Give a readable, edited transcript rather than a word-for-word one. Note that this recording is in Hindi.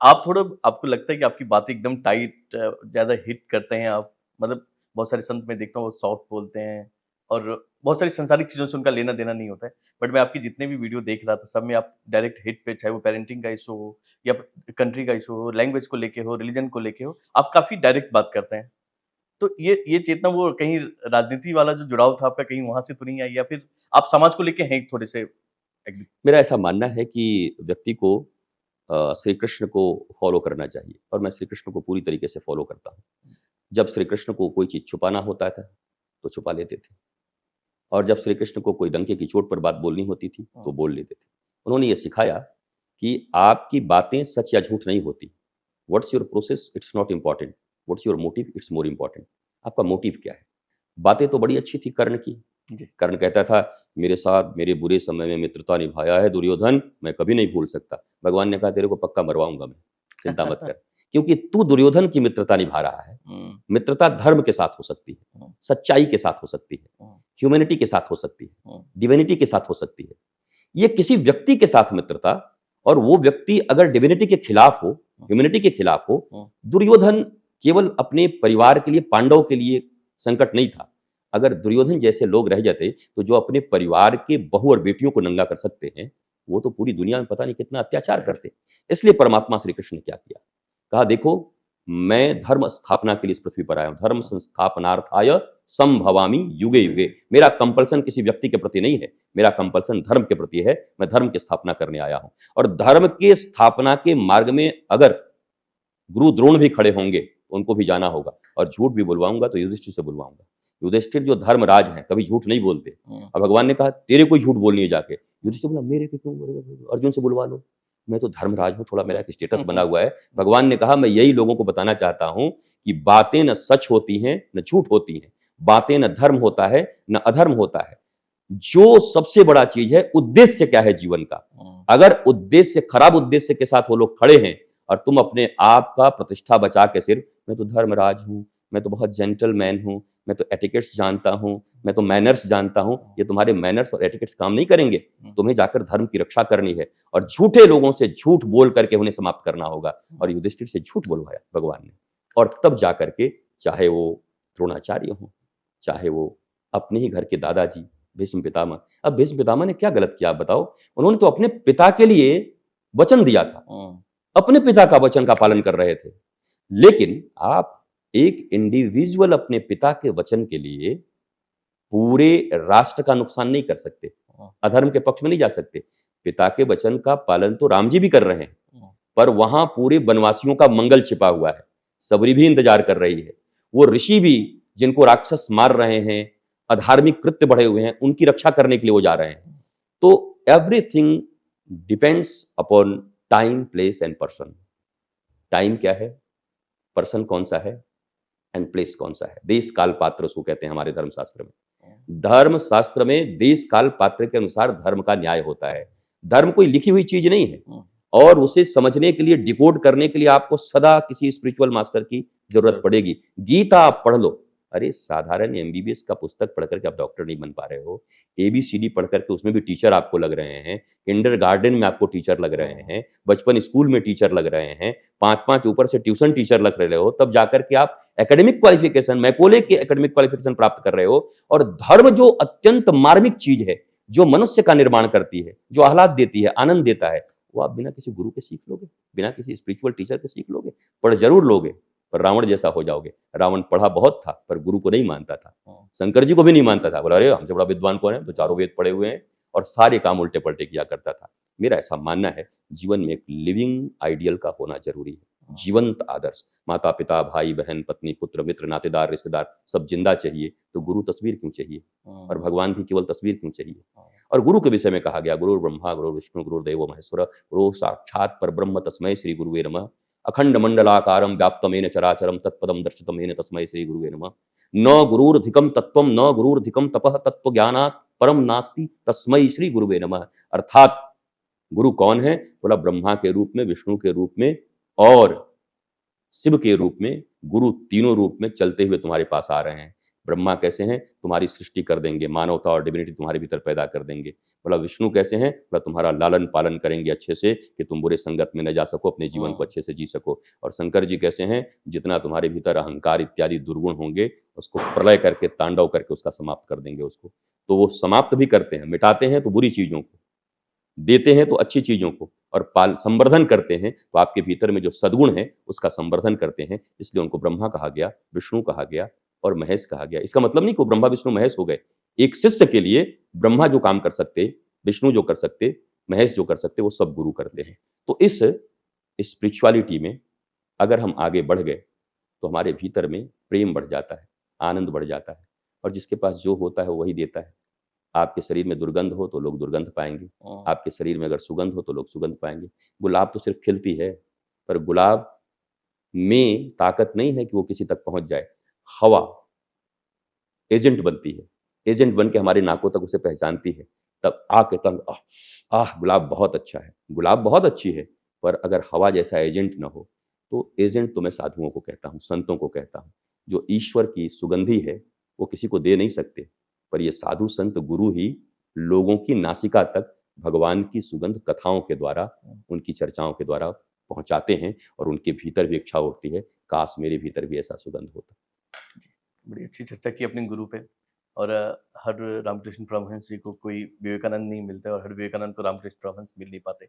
आप थोड़ा आपको लगता है कि आपकी बातें एकदम टाइट ज़्यादा हिट करते हैं आप? मतलब बहुत सारे संत मैं देखता हूँ वो सॉफ्ट बोलते हैं और बहुत सारी सांसारिक चीज़ों से उनका लेना-देना नहीं होता है। बट मैं आपके जितने भी वीडियो देख रहा था सब में आप डायरेक्ट हिट पे चाहे वो पेरेंटिंग का इश्यू हो या कंट्री का इश्यू हो, लैंग्वेज को लेके हो, रिलिजन को लेके हो, आप काफ़ी डायरेक्ट बात करते हैं। तो ये चेतना वो कहीं राजनीति वाला जो जुड़ाव था आपका कहीं वहाँ से तो नहीं आई या फिर आप समाज को लेके हैं थोड़े से एग्री? मेरा ऐसा मानना है कि व्यक्ति को श्री कृष्ण को फ़ॉलो करना चाहिए और मैं श्री कृष्ण को पूरी तरीके से फ़ॉलो करता हूँ। जब श्री कृष्ण को कोई चीज़ छुपाना होता था, तो छुपा लेते थे और जब श्री कृष्ण को कोई डंके की चोट पर बात बोलनी होती थी, तो बोल लेते थे। उन्होंने ये सिखाया कि आपकी बातें सच या झूठ नहीं होती। What's your process it's not important, what's your motive it's more important. आपका मोटिव क्या है? बातें तो बड़ी अच्छी थी कर्ण की। जी। कर्ण कहता था, मेरे साथ मेरे बुरे समय में मित्रता निभाया है दुर्योधन, मैं कभी नहीं भूल सकता। भगवान ने कहा, तेरे को पक्का मरवाऊँगा मैं, चिंता मत कर। क्योंकि तू दुर्योधन की मित्रता निभा रहा है। हुँ, मित्रता धर्म के साथ हो सकती है, हुँ, सच्चाई के साथ हो सकती है, हुँ, ह्यूमैनिटी के साथ हो सकती है, हुँ, डिविनिटी के साथ हो सकती है। ये किसी व्यक्ति के साथ मित्रता और वो व्यक्ति अगर डिविनिटी के खिलाफ हो, ह्यूमैनिटी के खिलाफ हो, हुँ, दुर्योधन केवल अपने परिवार के लिए, पांडव के लिए संकट नहीं था। अगर दुर्योधन जैसे लोग रह जाते, तो जो अपने परिवार के बहू और बेटियों को नंगा कर सकते हैं, वो तो पूरी दुनिया में पता नहीं कितना अत्याचार करते। इसलिए परमात्मा श्री कृष्ण ने क्या किया? कहा, देखो, मैं धर्म स्थापना के लिए इस पृथ्वी पर आया हूँ। धर्म संस्थापनार्थाय संभवामि युगे युगे। मेरा कंपल्सन किसी व्यक्ति के प्रति नहीं है, मेरा कंपल्सन धर्म के प्रति है। मैं धर्म की स्थापना करने आया हूँ और धर्म के स्थापना के मार्ग में अगर गुरु द्रोण भी खड़े होंगे तो उनको भी जाना होगा और झूठ भी बुलवाऊंगा तो युधिष्ठिर से बुलवाऊंगा। युधिष्ठिर जो धर्मराज हैं, कभी झूठ नहीं बोलते। हुँ, अब भगवान ने कहा, तेरे कोई झूठ बोलनी है जाके। युधिष्ठिर बोला, मेरे को क्यों बोलेगा? अर्जुन से बुलवा लो, मैं तो धर्मराज हूँ, थोड़ा मेरा एक स्टेटस हुँ, बना हुआ है। भगवान ने कहा, मैं यही लोगों को बताना चाहता हूँ कि बातें न सच होती हैं न झूठ होती हैं, बातें न धर्म होता है न अधर्म होता है। जो सबसे बड़ा चीज है, उद्देश्य क्या है जीवन का। हुँ, अगर उद्देश्य, खराब उद्देश्य के साथ वो लोग खड़े हैं और तुम अपने आप का प्रतिष्ठा बचा के सिर्फ, मैं तो धर्मराज हूँ, मैं तो बहुत जेंटलमैन हूँ, मैं तो एटिकेट्स जानता हूँ, मैं तो मैनर्स जानता हूँ, ये तुम्हारे मैनर्स और एटिकेट्स काम नहीं करेंगे। हुँ, तुम्हें जाकर धर्म की रक्षा करनी है और झूठे लोगों से झूठ बोल करके उन्हें समाप्त करना होगा। और युधिष्ठिर से झूठ बोलवाया भगवान ने और तब जाकर के, चाहे वो द्रोणाचार्य हो, चाहे वो अपने ही घर के दादाजी भीष्म पितामह। अब भीष्म पितामह ने क्या गलत किया आप बताओ? उन्होंने तो अपने पिता के लिए वचन दिया था, हुँ, अपने पिता का वचन का पालन कर रहे थे। लेकिन आप एक इंडिविजुअल अपने पिता के वचन के लिए पूरे राष्ट्र का नुकसान नहीं कर सकते, हुँ, अधर्म के पक्ष में नहीं जा सकते। पिता के वचन का पालन तो राम जी भी कर रहे हैं, हुँ, पर वहां पूरे वनवासियों का मंगल छिपा हुआ है। सबरी भी इंतजार कर रही है, वो ऋषि भी जिनको राक्षस मार रहे हैं, अधार्मिक कृत्य बढ़े हुए हैं, उनकी रक्षा करने के लिए वो जा रहे हैं। तो everything depends upon time, place and person. Time क्या है, पर्सन कौन सा है एंड प्लेस कौन सा है। देश काल पात्र उसको कहते हैं हमारे धर्मशास्त्र में। हुँ, धर्म शास्त्र में देश काल पात्र के अनुसार धर्म का न्याय होता है। धर्म कोई लिखी हुई चीज नहीं है हुँ, और उसे समझने के लिए, डिकोड करने के लिए आपको सदा किसी स्पिरिचुअल मास्टर की जरूरत पड़ेगी। गीता आप पढ़ लो, अरे साधारण एमबीबीएस का पुस्तक पढ़ करके आप डॉक्टर नहीं बन पा रहे हो। एबीसीडी पढ़ करके उसमें भी टीचर आपको लग रहे हैं, किंडरगार्टन में आपको टीचर लग रहे हुँ, हैं, बचपन स्कूल में टीचर लग रहे हैं, 5-5 ऊपर से ट्यूशन टीचर लग रहे हो, तब जाकर के आप एकेडमिक क्वालिफिकेशन, मैकोले की एकेडमिक क्वालिफिकेशन प्राप्त कर रहे हो। और धर्म जो अत्यंत मार्मिक चीज है, जो मनुष्य का निर्माण करती है, जो आह्लाद देती है, आनंद देता है, वो आप बिना किसी गुरु के सीख लोगे, बिना किसी स्पिरिचुअल टीचर के सीख लोगे? पढ़ जरूर लोगे, पर रावण जैसा हो जाओगे। रावण पढ़ा बहुत था पर गुरु को नहीं मानता था, हुँ, शंकर जी को भी नहीं मानता था। बोला, अरे हमसे बड़ा विद्वान कौन है, तो चारों वेद पढ़े हुए हैं, और सारे काम उल्टे पलटे किया करता था। मेरा ऐसा मानना है, जीवन में एक लिविंग आइडियल का होना जरूरी है, जीवंत आदर्श। माता पिता, भाई बहन, पत्नी, पुत्र, मित्र, नातेदार, रिश्तेदार सब जिंदा चाहिए, तो गुरु तस्वीर क्यों चाहिए? और हुँ, भगवान भी केवल तस्वीर क्यों चाहिए? हुँ, और गुरु के विषय में कहा गया, गुरु ब्रह्मा गुरु विष्णु गुरुदेव महेश्वर, गुरु साक्षात पर ब्रह्म तस्मै श्री गुरुवे नमः। अखंड मंडलाकारं व्याप्तमेन चराचरं तत्पदं दर्शितमेन तस्मै श्री गुरुवे नमः। न गुरुर्धिकं तत्त्वं न गुरुर्धिकं तपः तत्त्वज्ञानात् परम नास्ति तस्मै श्री गुरुवे नमः। अर्थात गुरु कौन है? बोला, ब्रह्मा के रूप में, विष्णु के रूप में और शिव के रूप में। गुरु तीनों रूप में चलते हुए तुम्हारे पास आ रहे हैं। ब्रह्मा कैसे हैं? तुम्हारी सृष्टि कर देंगे, मानवता और डिविनिटी तुम्हारे भीतर पैदा कर देंगे। बोला विष्णु कैसे हैं? बोला तुम्हारा लालन-पालन करेंगे अच्छे से कि तुम बुरे संगत में न जा सको, अपने जीवन को अच्छे से जी सको। और शंकर जी कैसे हैं? जितना तुम्हारे भीतर अहंकार इत्यादि दुर्गुण होंगे, उसको प्रलय करके, तांडव करके उसका समाप्त कर देंगे उसको। तो वो समाप्त भी करते हैं, मिटाते हैं तो बुरी चीज़ों को, देते हैं तो अच्छी चीज़ों को, और पाल संवर्धन करते हैं तो आपके भीतर में जो सद्गुण है उसका संवर्धन करते हैं। इसलिए उनको ब्रह्मा कहा गया, विष्णु कहा गया और महेश कहा गया। इसका मतलब नहीं कि वो ब्रह्मा विष्णु महेश हो गए। एक शिष्य के लिए ब्रह्मा जो काम कर सकते, विष्णु जो कर सकते, महेश जो कर सकते, वो सब गुरु करते हैं। तो इस स्पिरिचुअलिटी में अगर हम आगे बढ़ गए तो हमारे भीतर में प्रेम बढ़ जाता है, आनंद बढ़ जाता है, और जिसके पास जो होता है वो वही देता है। आपके शरीर में दुर्गंध हो तो लोग दुर्गंध पाएँगे, आपके शरीर में अगर सुगंध हो तो लोग सुगंध पाएँगे। गुलाब तो सिर्फ़ खिलती है, पर गुलाब में ताकत नहीं है कि वो किसी तक पहुँच जाए। हवा एजेंट बनती है, एजेंट बन के हमारे नाकों तक उसे पहचानती है, तब आके तब गुलाब बहुत अच्छा है। गुलाब बहुत अच्छी है, पर अगर हवा जैसा एजेंट ना हो, तो एजेंट तो मैं साधुओं को कहता हूँ, संतों को कहता हूँ। जो ईश्वर की सुगंधी है, वो किसी को दे नहीं सकते, पर ये साधु, संत, गुरु ही लोगों की नासिका तक भगवान की सुगंध कथाओं के द्वारा, उनकी चर्चाओं के द्वारा पहुँचाते हैं, और उनके भीतर भी इच्छा उठती है, काश मेरे भीतर भी ऐसा सुगंध होता। बड़ी अच्छी चर्चा की अपने गुरु पे। और हर रामकृष्ण परमहंस जी को कोई विवेकानंद नहीं मिलते, और हर विवेकानंद को रामकृष्ण परमहंस मिल नहीं पाते।